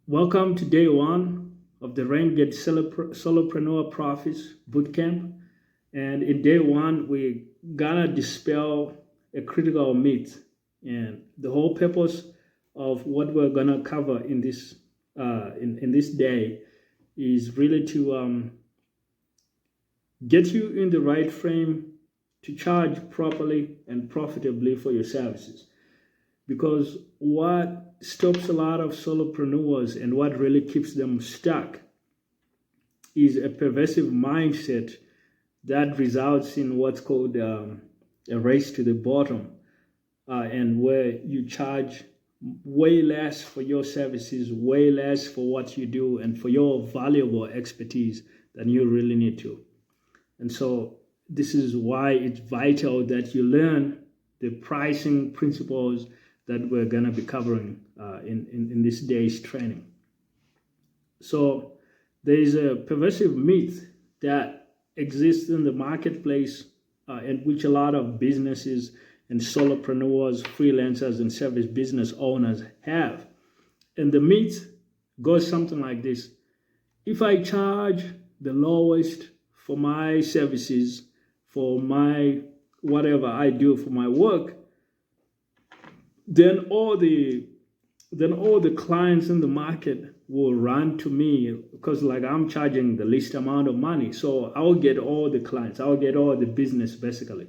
Welcome to day one of the Renegade Solopreneur Profits Bootcamp. And in day one, we're gonna dispel a critical myth. And the whole purpose of what we're gonna cover in this in this day is really to get you in the right frame to charge properly and profitably for your services. Because what stops a lot of solopreneurs and what really keeps them stuck is a pervasive mindset that results in what's called a race to the bottom, and where you charge way less for your services, way less for what you do and for your valuable expertise than you really need to. And so this is why it's vital that you learn the pricing principles that we're going to be covering in this day's training. So there is a pervasive myth that exists in the marketplace in which a lot of businesses and solopreneurs, freelancers, and service business owners have. And the myth goes something like this. If I charge the lowest for my services, for my whatever I do for my work, then all the clients in the market will run to me because I'm charging the least amount of money. So I'll get all the clients, I'll get all the business basically.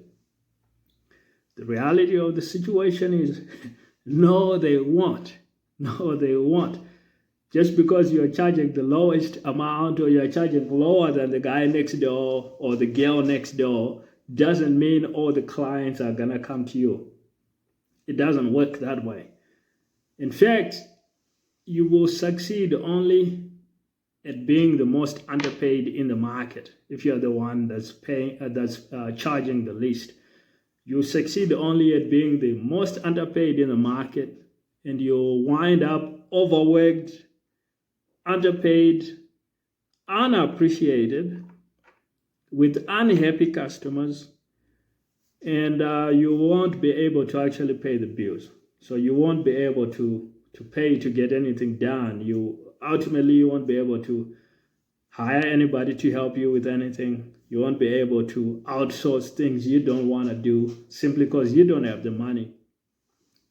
The reality of the situation is no, they won't. No, they won't. Just because you're charging the lowest amount or you're charging lower than the guy next door or the girl next door doesn't mean all the clients are gonna come to you. It doesn't work that way. In fact, you will succeed only at being the most underpaid in the market. If you're the one that's charging the least, you'll succeed only at being the most underpaid in the market, and you'll wind up overworked, underpaid, unappreciated, with unhappy customers, and you won't be able to actually pay the bills. So you won't be able to pay to get anything done. You won't be able to hire anybody to help you with anything. You won't be able to outsource things you don't want to do simply because you don't have the money.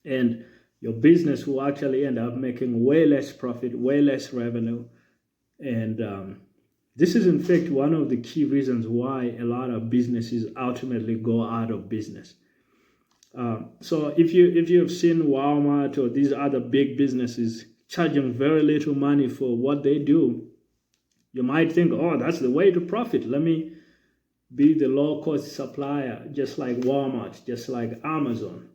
And your business will actually end up making way less profit, way less revenue. And this is, in fact, one of the key reasons why a lot of businesses ultimately go out of business. So if you've seen Walmart or these other big businesses charging very little money for what they do, you might think, oh, that's the way to profit. Let me be the low-cost supplier, just like Walmart, just like Amazon.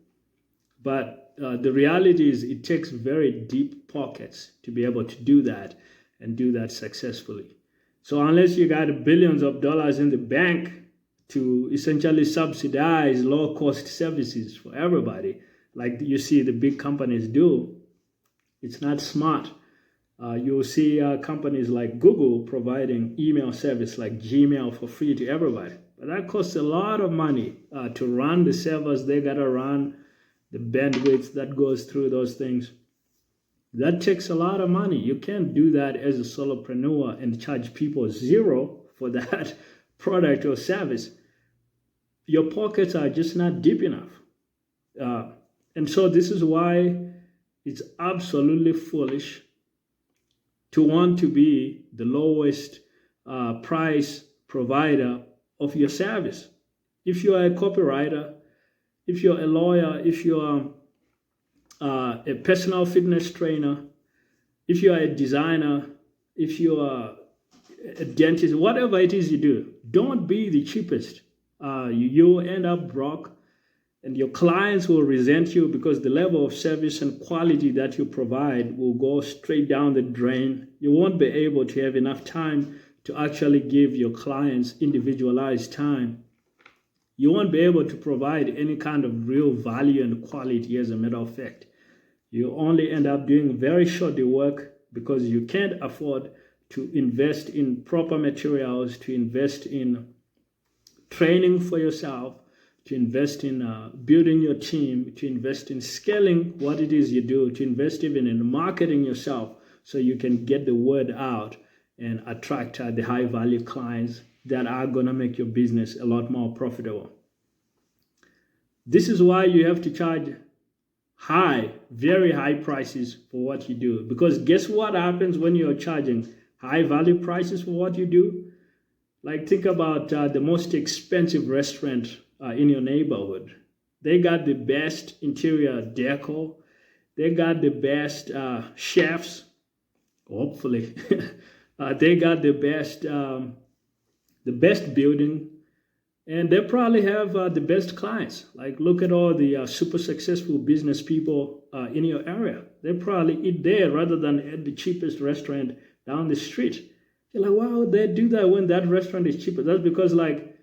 But the reality is it takes very deep pockets to be able to do that and do that successfully. So unless you got billions of dollars in the bank to essentially subsidize low-cost services for everybody, like you see the big companies do, it's not smart. You'll see companies like Google providing email service like Gmail for free to everybody. But that costs a lot of money to run the servers they got to run, the bandwidth that goes through those things. That takes a lot of money. You can't do that as a solopreneur and charge people zero for that product or service. Your pockets are just not deep enough. And so this is why it's absolutely foolish to want to be the lowest price provider of your service. If you are a copywriter, if you're a lawyer, if you're a personal fitness trainer, if you are a designer, if you are a dentist, whatever it is you do, don't be the cheapest. You'll end up broke, and your clients will resent you because the level of service and quality that you provide will go straight down the drain. You won't be able to have enough time to actually give your clients individualized time. You won't be able to provide any kind of real value and quality, as a matter of fact. You only end up doing very shoddy work because you can't afford to invest in proper materials, to invest in training for yourself, to invest in building your team, to invest in scaling what it is you do, to invest even in marketing yourself so you can get the word out and attract the high value clients that are going to make your business a lot more profitable. This is why you have to charge very high prices for what you do, because guess what happens when you're charging high value prices for what you do? Like, think about the most expensive restaurant in your neighborhood. They got the best interior decor. They got the best chefs, hopefully. They got the best building, and they probably have the best clients. Like, look at all the super successful business people in your area. They probably eat there rather than at the cheapest restaurant down the street. You're like, why would they do that when that restaurant is cheaper? That's because, like,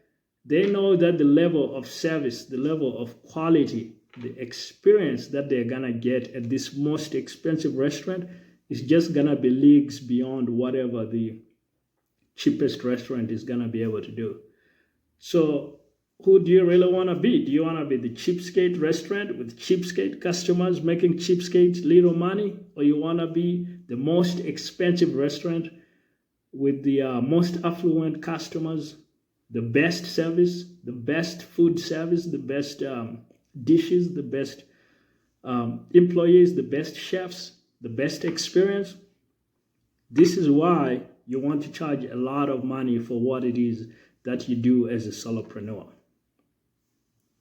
they know that the level of service, the level of quality, the experience that they're gonna get at this most expensive restaurant is just gonna be leagues beyond whatever the cheapest restaurant is gonna be able to do. So who do you really want to be? Do you want to be the cheapskate restaurant with cheapskate customers making cheapskate little money? Or you want to be the most expensive restaurant with the most affluent customers, the best service, the best food service, the best dishes, the best employees, the best chefs, the best experience? This is why you want to charge a lot of money for what it is that you do as a solopreneur.